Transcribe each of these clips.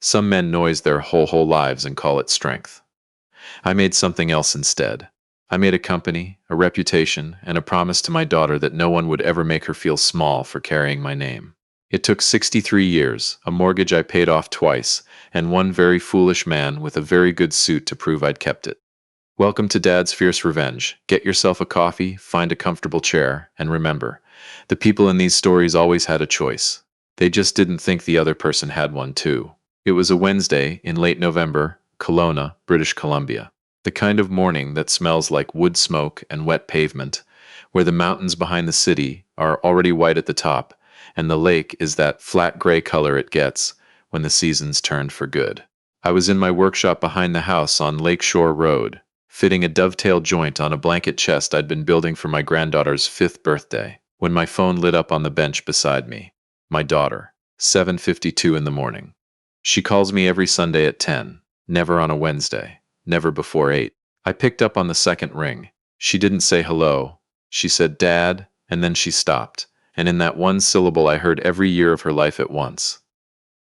Some men noise their whole lives and call it strength. I made something else instead. I made a company, a reputation, and a promise to my daughter that no one would ever make her feel small for carrying my name. It took 63 years, a mortgage I paid off twice, and one very foolish man with a very good suit to prove I'd kept it. Welcome to Dad's Fierce Revenge. Get yourself a coffee, find a comfortable chair, and remember, the people in these stories always had a choice. They just didn't think the other person had one too. It was a Wednesday in late November, Kelowna, British Columbia. The kind of morning that smells like wood smoke and wet pavement, where the mountains behind the city are already white at the top, and the lake is that flat gray color it gets when the seasons turned for good. I was in my workshop behind the house on Lakeshore Road, fitting a dovetail joint on a blanket chest I'd been building for my granddaughter's 5th birthday, when my phone lit up on the bench beside me. My daughter, 7:52 in the morning. She calls me every Sunday at 10, never on a Wednesday, never before 8. I picked up on the second ring. She didn't say hello. She said, "Dad," and then she stopped, and in that one syllable I heard every year of her life at once.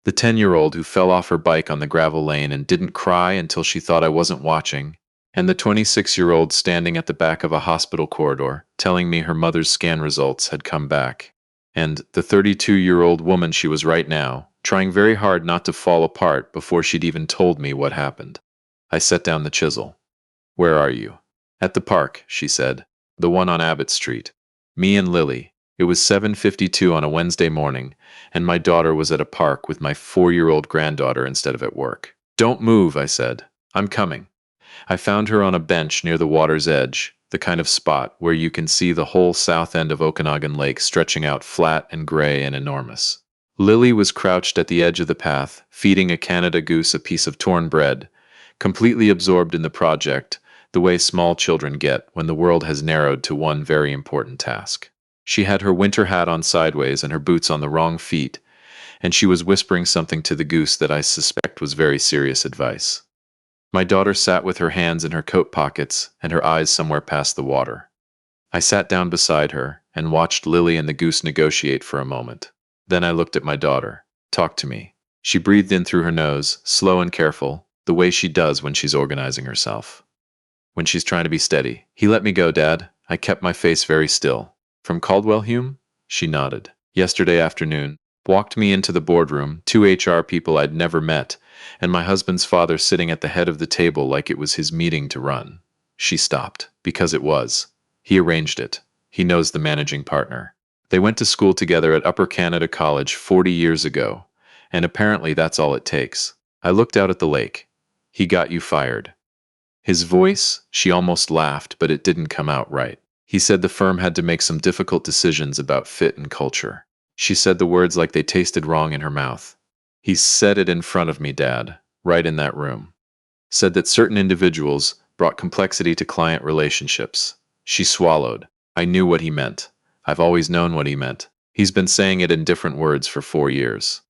The 10-year-old who fell off her bike on the gravel lane and didn't cry until she thought I wasn't watching, and the 26-year-old standing at the back of a hospital corridor, telling me her mother's scan results had come back, and the 32-year-old woman she was right now, trying very hard not to fall apart before she'd even told me what happened. I set down the chisel. "Where are you?" "At the park," she said. "The one on Abbott Street." Me and Lily. It was 7:52 on a Wednesday morning, and my daughter was at a park with my 4-year-old granddaughter instead of at work. "Don't move," I said. "I'm coming." I found her on a bench near the water's edge, the kind of spot where you can see the whole south end of Okanagan Lake stretching out flat and gray and enormous. Lily was crouched at the edge of the path, feeding a Canada goose a piece of torn bread, completely absorbed in the project, the way small children get when the world has narrowed to one very important task. She had her winter hat on sideways and her boots on the wrong feet, and she was whispering something to the goose that I suspect was very serious advice. My daughter sat with her hands in her coat pockets and her eyes somewhere past the water. I sat down beside her and watched Lily and the goose negotiate for a moment. Then I looked at my daughter. "Talk to me." She breathed in through her nose, slow and careful, the way she does when she's organizing herself. When she's trying to be steady. "He let me go, Dad." I kept my face very still. "From Caldwell Hume?" She nodded. "Yesterday afternoon. Walked me into the boardroom, 2 HR people I'd never met, and my husband's father sitting at the head of the table like it was his meeting to run." She stopped, because it was. "He arranged it. He knows the managing partner. They went to school together at Upper Canada College 40 years ago, and apparently that's all it takes." I looked out at the lake. "He got you fired." His voice, she almost laughed, but it didn't come out right. "He said the firm had to make some difficult decisions about fit and culture." She said the words like they tasted wrong in her mouth. "He said it in front of me, Dad, right in that room. Said that certain individuals brought complexity to client relationships." She swallowed. I knew what he meant. I've always known what he meant. He's been saying it in different words for 4 years.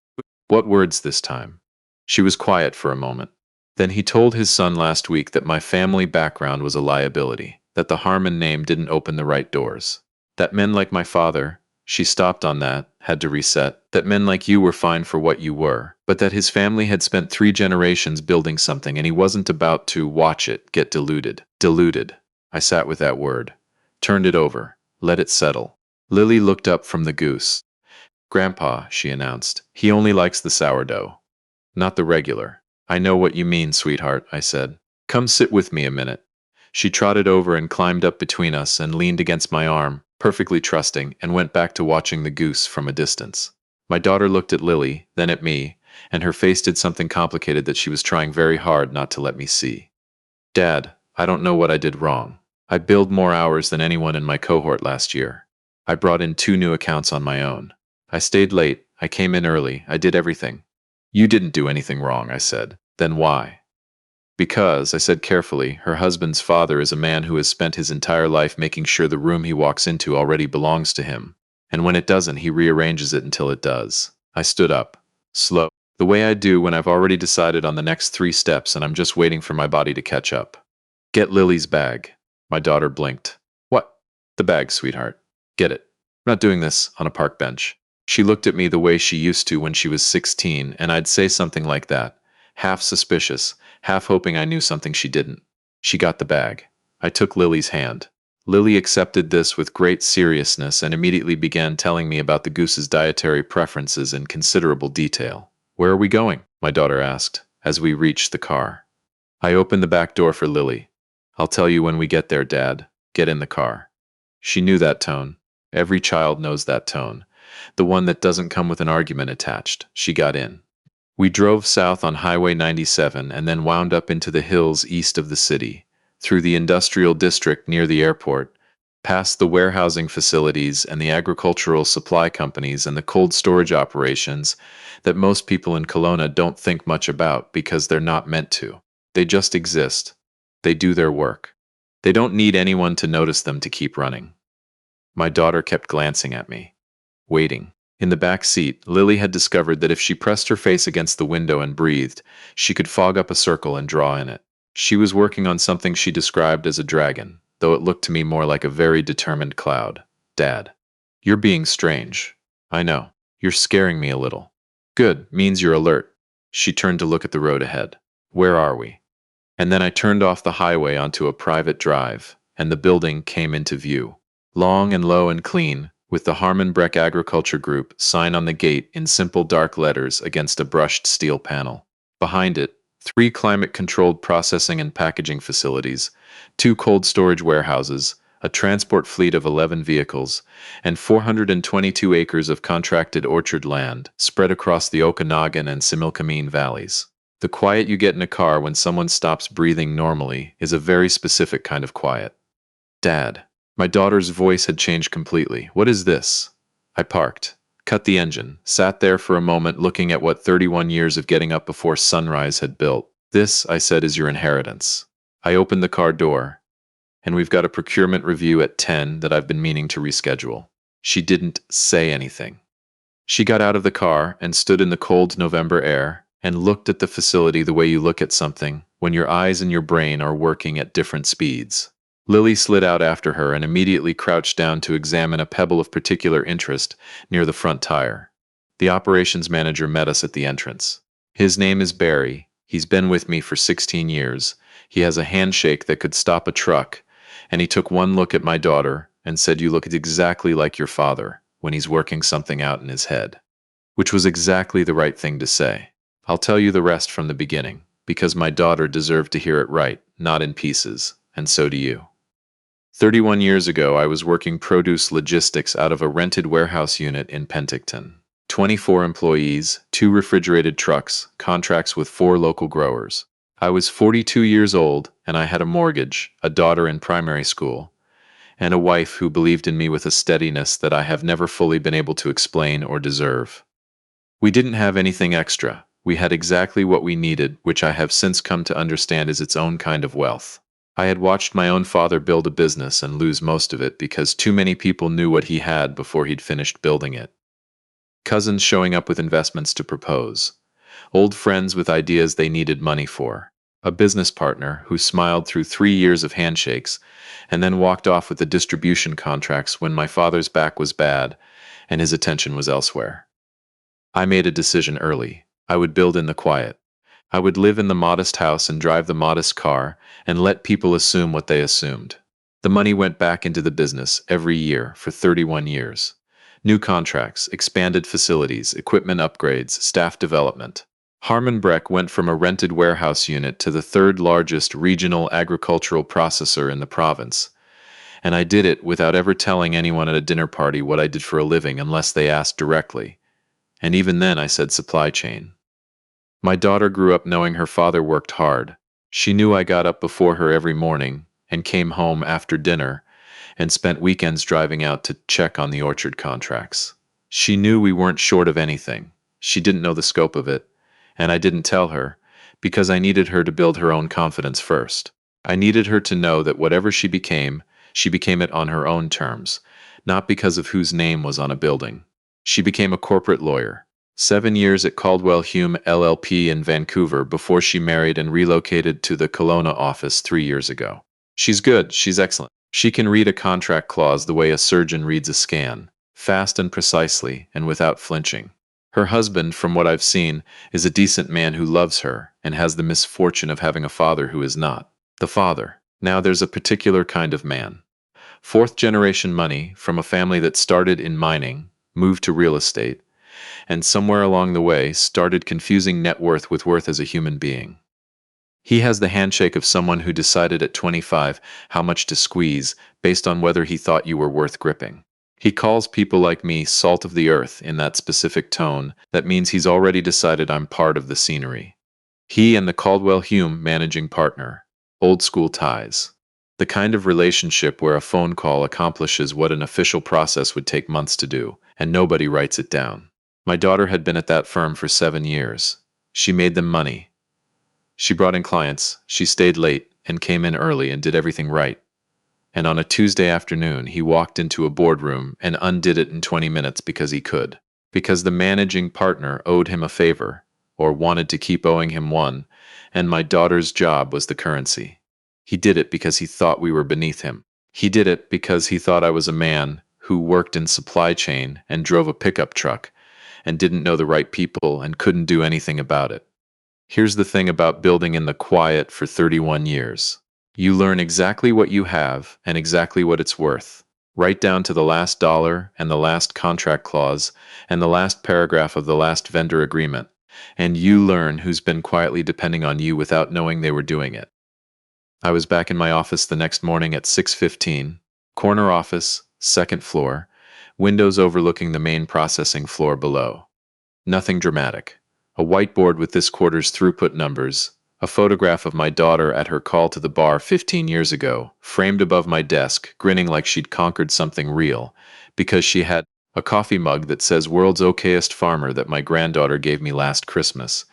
"What words this time?" She was quiet for a moment. "Then he told his son last week that my family background was a liability, that the Harmon name didn't open the right doors. That men like my father," she stopped on that, had to reset, "that men like you were fine for what you were, but that his family had spent 3 generations building something and he wasn't about to watch it get diluted." Diluted. I sat with that word. Turned it over. Let it settle. Lily looked up from the goose. "Grandpa," she announced, "he only likes the sourdough. Not the regular." "I know what you mean, sweetheart," I said. "Come sit with me a minute." She trotted over and climbed up between us and leaned against my arm, perfectly trusting, and went back to watching the goose from a distance. My daughter looked at Lily, then at me, and her face did something complicated that she was trying very hard not to let me see. "Dad, I don't know what I did wrong. I billed more hours than anyone in my cohort last year. I brought in 2 new accounts on my own. I stayed late, I came in early, I did everything." "You didn't do anything wrong," I said. "Then why?" "Because," I said carefully, "her husband's father is a man who has spent his entire life making sure the room he walks into already belongs to him. And when it doesn't, he rearranges it until it does." I stood up. Slow. The way I do when I've already decided on the next 3 steps and I'm just waiting for my body to catch up. "Get Lily's bag." My daughter blinked. "What?" "The bag, sweetheart. Get it. I'm not doing this on a park bench." She looked at me the way she used to when she was 16, and I'd say something like that, half suspicious, half hoping I knew something she didn't. She got the bag. I took Lily's hand. Lily accepted this with great seriousness and immediately began telling me about the goose's dietary preferences in considerable detail. "Where are we going?" my daughter asked, as we reached the car. I opened the back door for Lily. "I'll tell you when we get there, Dad. Get in the car." She knew that tone. Every child knows that tone. The one that doesn't come with an argument attached. She got in. We drove south on Highway 97 and then wound up into the hills east of the city, through the industrial district near the airport, past the warehousing facilities and the agricultural supply companies and the cold storage operations that most people in Kelowna don't think much about because they're not meant to. They just exist. They do their work. They don't need anyone to notice them to keep running. My daughter kept glancing at me, waiting. In the back seat, Lily had discovered that if she pressed her face against the window and breathed, she could fog up a circle and draw in it. She was working on something she described as a dragon, though it looked to me more like a very determined cloud. "Dad, you're being strange. I know. You're scaring me a little." "Good, means you're alert." She turned to look at the road ahead. "Where are we?" And then I turned off the highway onto a private drive, and the building came into view. Long and low and clean, with the Harmon Breck Agriculture Group sign on the gate in simple dark letters against a brushed steel panel. Behind it, 3 climate-controlled processing and packaging facilities, 2 cold storage warehouses, a transport fleet of 11 vehicles, and 422 acres of contracted orchard land spread across the Okanagan and Similkameen valleys. The quiet you get in a car when someone stops breathing normally is a very specific kind of quiet. "Dad." My daughter's voice had changed completely. "What is this?" I parked, cut the engine, sat there for a moment looking at what 31 years of getting up before sunrise had built. "This," I said, "is your inheritance." I opened the car door, and we've got a procurement review at 10 that I've been meaning to reschedule. She didn't say anything. She got out of the car and stood in the cold November air and looked at the facility the way you look at something when your eyes and your brain are working at different speeds. Lily slid out after her and immediately crouched down to examine a pebble of particular interest near the front tire. The operations manager met us at the entrance. "His name is Barry. He's been with me for 16 years. He has a handshake that could stop a truck, and he took one look at my daughter and said, 'You look exactly like your father,' when he's working something out in his head." Which was exactly the right thing to say. I'll tell you the rest from the beginning, because my daughter deserved to hear it right, not in pieces, and so do you. 31 years ago, I was working produce logistics out of a rented warehouse unit in Penticton. 24 employees, 2 refrigerated trucks, contracts with 4 local growers. I was 42 years old, and I had a mortgage, a daughter in primary school, and a wife who believed in me with a steadiness that I have never fully been able to explain or deserve. We didn't have anything extra. We had exactly what we needed, which I have since come to understand is its own kind of wealth. I had watched my own father build a business and lose most of it because too many people knew what he had before he'd finished building it. Cousins showing up with investments to propose. Old friends with ideas they needed money for. A business partner who smiled through 3 years of handshakes and then walked off with the distribution contracts when my father's back was bad and his attention was elsewhere. I made a decision early. I would build in the quiet. I would live in the modest house and drive the modest car and let people assume what they assumed. The money went back into the business every year for 31 years. New contracts, expanded facilities, equipment upgrades, staff development. Harmon Breck went from a rented warehouse unit to the 3rd largest regional agricultural processor in the province. And I did it without ever telling anyone at a dinner party what I did for a living unless they asked directly. And even then I said supply chain. My daughter grew up knowing her father worked hard. She knew I got up before her every morning and came home after dinner and spent weekends driving out to check on the orchard contracts. She knew we weren't short of anything. She didn't know the scope of it, and I didn't tell her because I needed her to build her own confidence first. I needed her to know that whatever she became it on her own terms, not because of whose name was on a building. She became a corporate lawyer. 7 years at Caldwell Hume LLP in Vancouver before she married and relocated to the Kelowna office 3 years ago. She's good, she's excellent. She can read a contract clause the way a surgeon reads a scan. fast and precisely, and without flinching. Her husband, from what I've seen, is a decent man who loves her and has the misfortune of having a father who is not. The father. Now there's a particular kind of man. Fourth generation money from a family that started in mining, moved to real estate, and somewhere along the way started confusing net worth with worth as a human being. He has the handshake of someone who decided at 25 how much to squeeze based on whether he thought you were worth gripping. He calls people like me salt of the earth in that specific tone that means he's already decided I'm part of the scenery. He and the Caldwell Hume managing partner. Old school ties. The kind of relationship where a phone call accomplishes what an official process would take months to do, and nobody writes it down. My daughter had been at that firm for 7 years. She made them money. She brought in clients, she stayed late, and came in early and did everything right. And on a Tuesday afternoon, he walked into a boardroom and undid it in 20 minutes because he could. Because the managing partner owed him a favor, or wanted to keep owing him one, and my daughter's job was the currency. He did it because he thought we were beneath him. He did it because he thought I was a man who worked in supply chain and drove a pickup truck and didn't know the right people and couldn't do anything about it. Here's the thing about building in the quiet for 31 years. You learn exactly what you have and exactly what it's worth, right down to the last dollar and the last contract clause and the last paragraph of the last vendor agreement, and you learn who's been quietly depending on you without knowing they were doing it. I was back in my office the next morning at 6:15, corner office, second floor, windows overlooking the main processing floor below. Nothing dramatic. A whiteboard with this quarter's throughput numbers, a photograph of my daughter at her call to the bar 15 years ago, framed above my desk, grinning like she'd conquered something real, because she had a coffee mug that says "World's Okayest Farmer" that my granddaughter gave me last Christmas,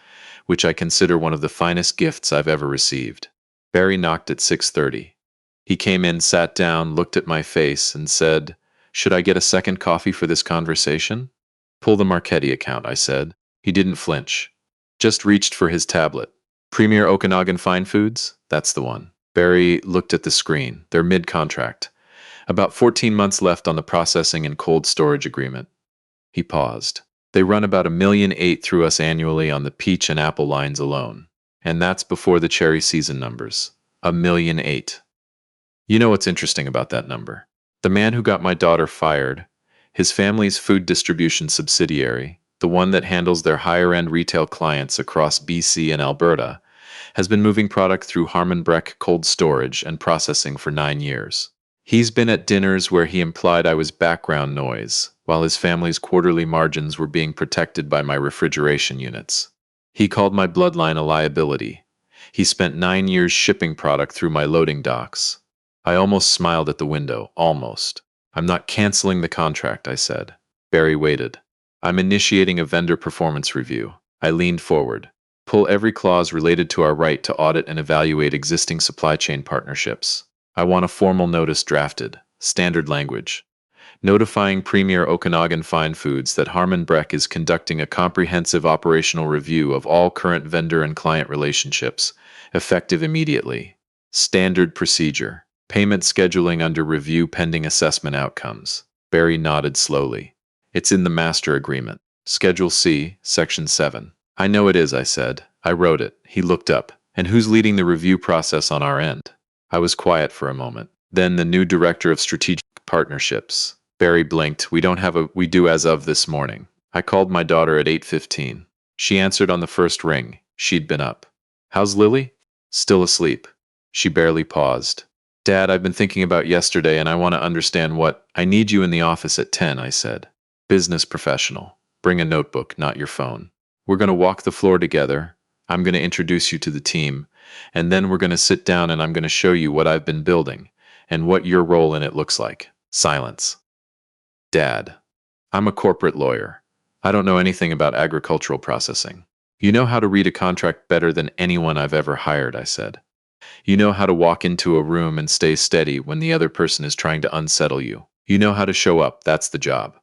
which I consider one of the finest gifts I've ever received. Barry knocked at 6:30. He came in, sat down, looked at my face, and said, "Should I get a second coffee for this conversation?" "Pull the Marchetti account," I said. He didn't flinch. Just reached for his tablet. "Premier Okanagan Fine Foods?" "That's the one." Barry looked at the screen. They're mid-contract. About 14 months left on the processing and cold storage agreement. He paused. "They run about $1.8 million through us annually on the peach and apple lines alone. And that's before the cherry season numbers. $1.8 million. You know what's interesting about that number? The man who got my daughter fired, his family's food distribution subsidiary, the one that handles their higher-end retail clients across BC and Alberta, has been moving product through Harmon Breck cold storage and processing for 9 years. He's been at dinners where he implied I was background noise, while his family's quarterly margins were being protected by my refrigeration units. He called my bloodline a liability. He spent 9 years shipping product through my loading docks. I almost smiled at the window, almost. "I'm not canceling the contract," I said. Barry waited. "I'm initiating a vendor performance review." I leaned forward. "Pull every clause related to our right to audit and evaluate existing supply chain partnerships. I want a formal notice drafted, standard language, notifying Premier Okanagan Fine Foods that Harmon Breck is conducting a comprehensive operational review of all current vendor and client relationships, effective immediately. Standard procedure. Payment scheduling under review pending assessment outcomes." Barry nodded slowly. "It's in the master agreement. Schedule C, Section 7. "I know it is," I said. "I wrote it." He looked up. "And who's leading the review process on our end?" I was quiet for a moment. "Then the new Director of Strategic Partnerships." Barry blinked. We do as of this morning." I called my daughter at 8:15. She answered on the first ring. She'd been up. "How's Lily?" "Still asleep." She barely paused. "Dad, I've been thinking about yesterday and I want to understand what—" "I need you in the office at 10, I said. "Business professional. Bring a notebook, not your phone. We're going to walk the floor together. I'm going to introduce you to the team, and then we're going to sit down and I'm going to show you what I've been building and what your role in it looks like." Silence. "Dad, I'm a corporate lawyer. I don't know anything about agricultural processing." "You know how to read a contract better than anyone I've ever hired," I said. "You know how to walk into a room and stay steady when the other person is trying to unsettle you. You know how to show up, that's the job.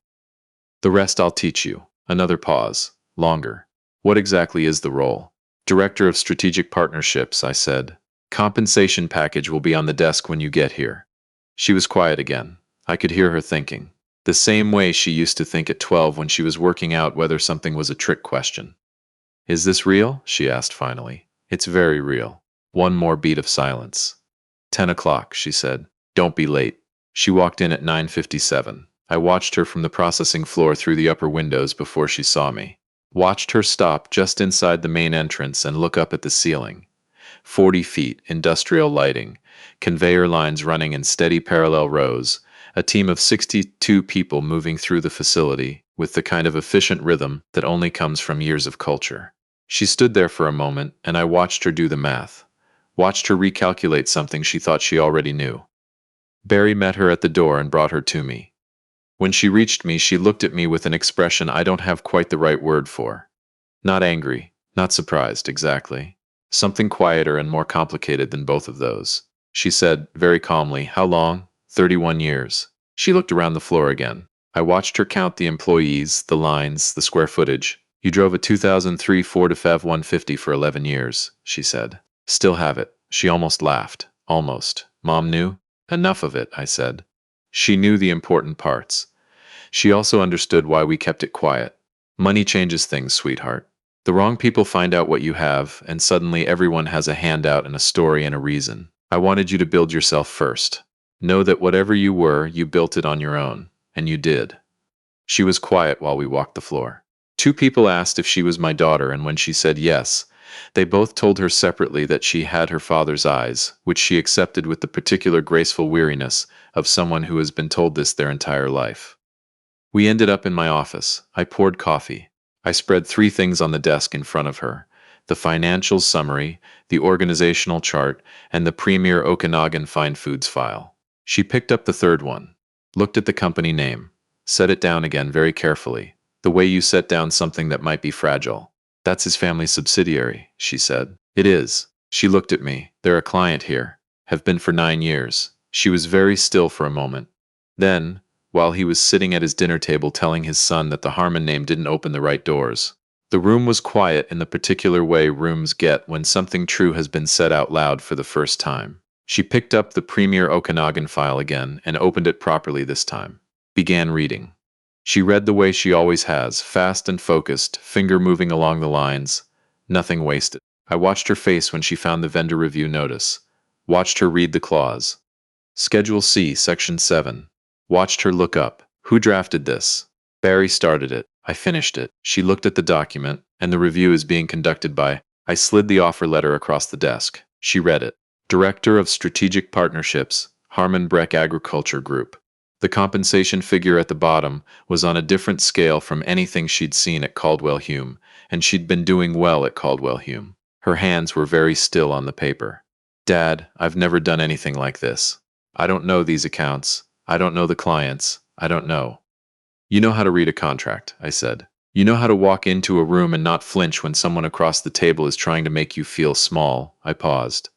The rest I'll teach you." Another pause. Longer. "What exactly is the role?" "Director of Strategic Partnerships," I said. "Compensation package will be on the desk when you get here." She was quiet again. I could hear her thinking. The same way she used to think at 12 when she was working out whether something was a trick question. Is this real? She asked finally. It's very real. One more beat of silence. 10 o'clock, she said. Don't be late. She walked in at 9:57. I watched her from the processing floor through the upper windows before she saw me. Watched her stop just inside the main entrance and look up at the ceiling. 40 feet, industrial lighting, conveyor lines running in steady parallel rows, a team of 62 people moving through the facility with the kind of efficient rhythm that only comes from years of culture. She stood there for a moment, and I watched her do the math. Watched her recalculate something she thought she already knew. Barry met her at the door and brought her to me. When she reached me, she looked at me with an expression I don't have quite the right word for. Not angry, not surprised, exactly. Something quieter and more complicated than both of those. She said, very calmly, how long? 31 years. She looked around the floor again. I watched her count the employees, the lines, the square footage. You drove a 2003 Ford F-150 for 11 years, she said. Still have it. She almost laughed. Almost. Mom knew? Enough of it, I said. She knew the important parts. She also understood why we kept it quiet. Money changes things, sweetheart. The wrong people find out what you have, and suddenly everyone has a handout and a story and a reason. I wanted you to build yourself first. Know that whatever you were, you built it on your own. And you did. She was quiet while we walked the floor. Two people asked if she was my daughter, and when she said yes, they both told her separately that she had her father's eyes, which she accepted with the particular graceful weariness of someone who has been told this their entire life. We ended up in my office. I poured coffee. I spread three things on the desk in front of her: the financials summary, the organizational chart, and the Premier Okanagan Fine Foods file. She picked up the third one, looked at the company name, set it down again very carefully, the way you set down something that might be fragile. That's his family subsidiary, she said. It is. She looked at me. They're a client here. Have been for 9 years. She was very still for a moment. Then, while he was sitting at his dinner table telling his son that the Harmon name didn't open the right doors. The room was quiet in the particular way rooms get when something true has been said out loud for the first time. She picked up the Premier Okanagan file again and opened it properly this time. Began reading. She read the way she always has, fast and focused, finger moving along the lines. Nothing wasted. I watched her face when she found the vendor review notice. Watched her read the clause. Schedule C, Section 7. Watched her look up. Who drafted this? Barry started it. I finished it. She looked at the document, and the review is being conducted by. I slid the offer letter across the desk. She read it. Director of Strategic Partnerships, Harmon Breck Agriculture Group. The compensation figure at the bottom was on a different scale from anything she'd seen at Caldwell Hume, and she'd been doing well at Caldwell Hume. Her hands were very still on the paper. Dad, I've never done anything like this. I don't know these accounts. I don't know the clients. I don't know. You know how to read a contract, I said. You know how to walk into a room and not flinch when someone across the table is trying to make you feel small. I paused.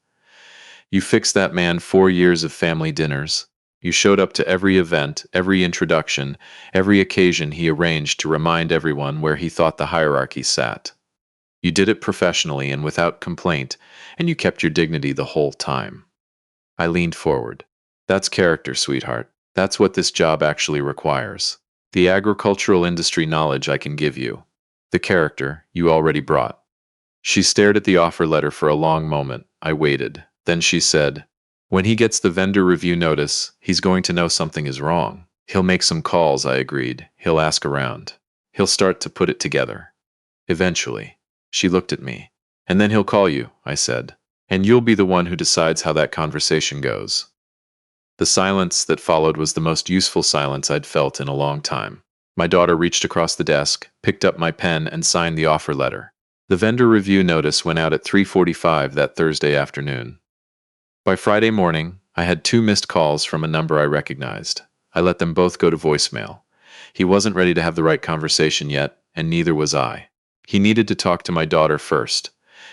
You fixed that man 4 years of family dinners. You showed up to every event, every introduction, every occasion he arranged to remind everyone where he thought the hierarchy sat. You did it professionally and without complaint, and you kept your dignity the whole time. I leaned forward. That's character, sweetheart. That's what this job actually requires. The agricultural industry knowledge I can give you. The character you already brought. She stared at the offer letter for a long moment. I waited. Then she said, when he gets the vendor review notice, he's going to know something is wrong. He'll make some calls, I agreed. He'll ask around. He'll start to put it together. Eventually. She looked at me. And then he'll call you, I said. And you'll be the one who decides how that conversation goes. The silence that followed was the most useful silence I'd felt in a long time. My daughter reached across the desk, picked up my pen, and signed the offer letter. The vendor review notice went out at 3:45 that Thursday afternoon. By Friday morning, I had 2 missed calls from a number I recognized. I let them both go to voicemail. He wasn't ready to have the right conversation yet, and neither was I. He needed to talk to my daughter first,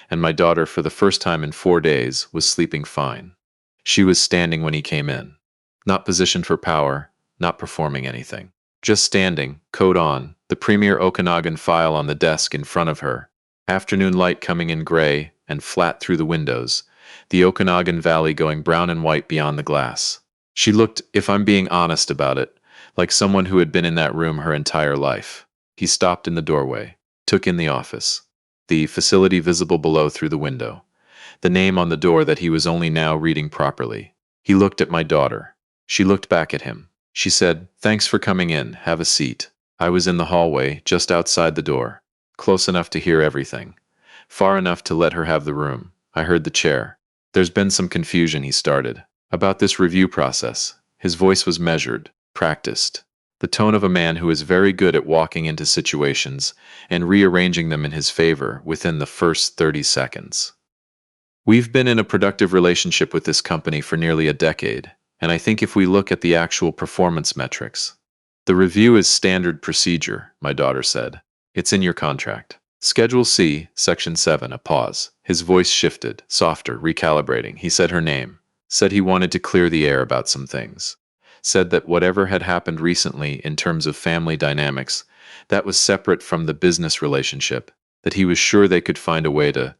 and my daughter, for the first time in 4 days, was sleeping fine. She was standing when he came in. Not positioned for power, not performing anything. Just standing, coat on, the Premier Okanagan file on the desk in front of her. Afternoon light coming in gray and flat through the windows, the Okanagan Valley going brown and white beyond the glass. She looked, if I'm being honest about it, like someone who had been in that room her entire life. He stopped in the doorway, took in the office, the facility visible below through the window, the name on the door that he was only now reading properly. He looked at my daughter. She looked back at him. She said, "Thanks for coming in. Have a seat." I was in the hallway, just outside the door, close enough to hear everything, far enough to let her have the room. I heard the chair. "There's been some confusion," he started, "about this review process." His voice was measured, practiced, the tone of a man who is very good at walking into situations and rearranging them in his favor within the first 30 seconds. "We've been in a productive relationship with this company for nearly a decade, and I think if we look at the actual performance metrics, the review is standard procedure," my daughter said. "It's in your contract. Schedule C, Section 7, a pause. His voice shifted, softer, recalibrating. He said her name, said he wanted to clear the air about some things, said that whatever had happened recently in terms of family dynamics, that was separate from the business relationship, that he was sure they could find a way to...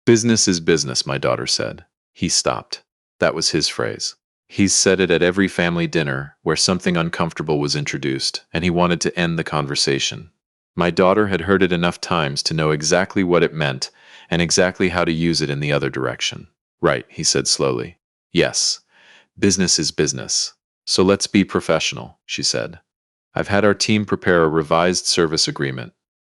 Business is business, my daughter said. He stopped. That was his phrase. He's said it at every family dinner where something uncomfortable was introduced, and he wanted to end the conversation. My daughter had heard it enough times to know exactly what it meant and exactly how to use it in the other direction. "Right," he said slowly. "Yes, business is business. So let's be professional," she said. "I've had our team prepare a revised service agreement,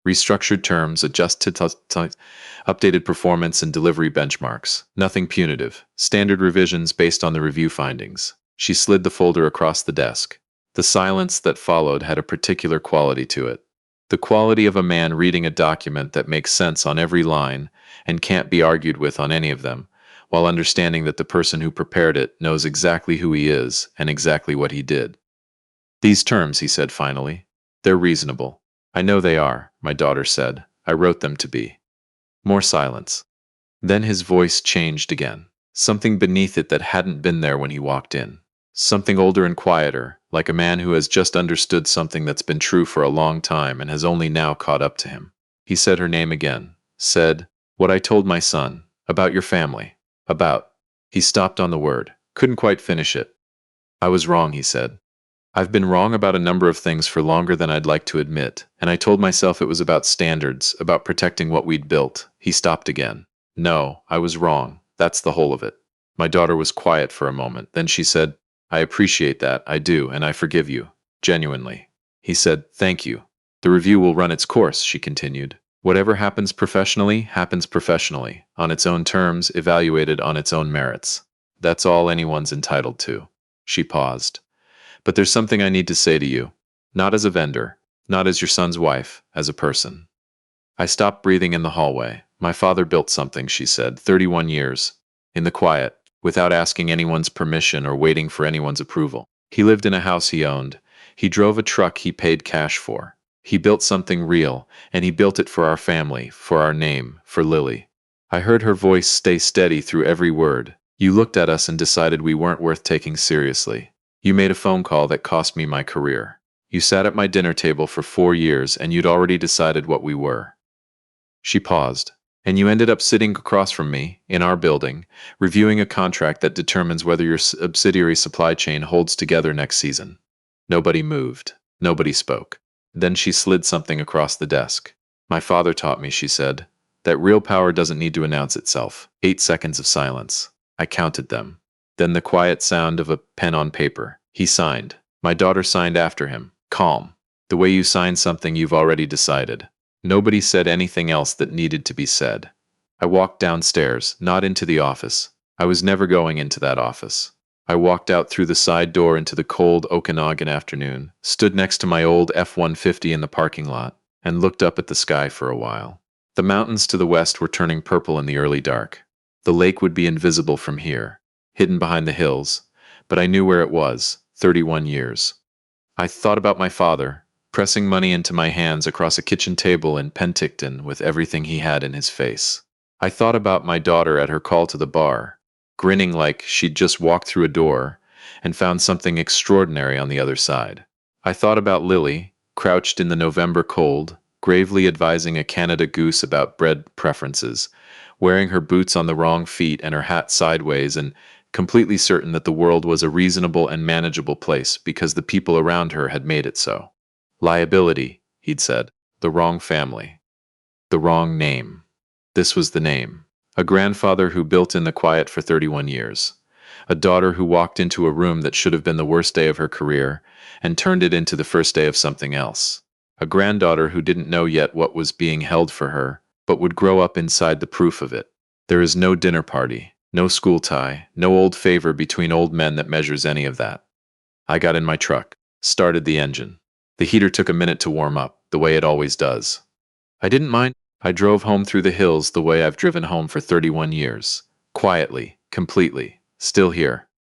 restructured terms, adjusted updated performance and delivery benchmarks. Nothing punitive. Standard revisions based on the review findings." She slid the folder across the desk. The silence that followed had a particular quality to it. The quality of a man reading a document that makes sense on every line and can't be argued with on any of them, while understanding that the person who prepared it knows exactly who he is and exactly what he did. "These terms," he said finally, "they're reasonable." "I know they are," my daughter said. "I wrote them to be." More silence. Then his voice changed again. Something beneath it that hadn't been there when he walked in. Something older and quieter, like a man who has just understood something that's been true for a long time and has only now caught up to him. He said her name again. Said, "What I told my son. About your family. About..." He stopped on the word. Couldn't quite finish it. "I was wrong," he said. "I've been wrong about a number of things for longer than I'd like to admit, and I told myself it was about standards, about protecting what we'd built." He stopped again. "No, I was wrong. That's the whole of it." My daughter was quiet for a moment. Then she said, "I appreciate that, I do, and I forgive you. Genuinely." He said, "Thank you." "The review will run its course," she continued. "Whatever happens professionally, on its own terms, evaluated on its own merits. That's all anyone's entitled to." She paused. "But there's something I need to say to you. Not as a vendor, not as your son's wife, as a person." I stopped breathing in the hallway. "My father built something," she said, 31 years. In the quiet, without asking anyone's permission or waiting for anyone's approval. He lived in a house he owned. He drove a truck he paid cash for. He built something real, and he built it for our family, for our name, for Lily. I heard her voice stay steady through every word. "You looked at us and decided we weren't worth taking seriously. You made a phone call that cost me my career. You sat at my dinner table for 4 years and you'd already decided what we were." She paused. "And you ended up sitting across from me, in our building, reviewing a contract that determines whether your subsidiary supply chain holds together next season." Nobody moved. Nobody spoke. Then she slid something across the desk. "My father taught me," she said, "that real power doesn't need to announce itself." 8 seconds of silence. I counted them. Then the quiet sound of a pen on paper. He signed. My daughter signed after him. Calm. The way you sign something you've already decided. Nobody said anything else that needed to be said. I walked downstairs, not into the office. I was never going into that office. I walked out through the side door into the cold Okanagan afternoon, stood next to my old F-150 in the parking lot, and looked up at the sky for a while. The mountains to the west were turning purple in the early dark. The lake would be invisible from here, hidden behind the hills, but I knew where it was, 31 years. I thought about my father, pressing money into my hands across a kitchen table in Penticton with everything he had in his face. I thought about my daughter at her call to the bar, grinning like she'd just walked through a door and found something extraordinary on the other side. I thought about Lily, crouched in the November cold, gravely advising a Canada goose about bread preferences, wearing her boots on the wrong feet and her hat sideways and completely certain that the world was a reasonable and manageable place because the people around her had made it so. Liability, he'd said. The wrong family. The wrong name. This was the name. A grandfather who built in the quiet for 31 years. A daughter who walked into a room that should have been the worst day of her career and turned it into the first day of something else. A granddaughter who didn't know yet what was being held for her, but would grow up inside the proof of it. There is no dinner party, no school tie, no old favor between old men that measures any of that. I got in my truck, started the engine. The heater took a minute to warm up, the way it always does. I didn't mind. I drove home through the hills the way I've driven home for 31 years. Quietly, completely, still here.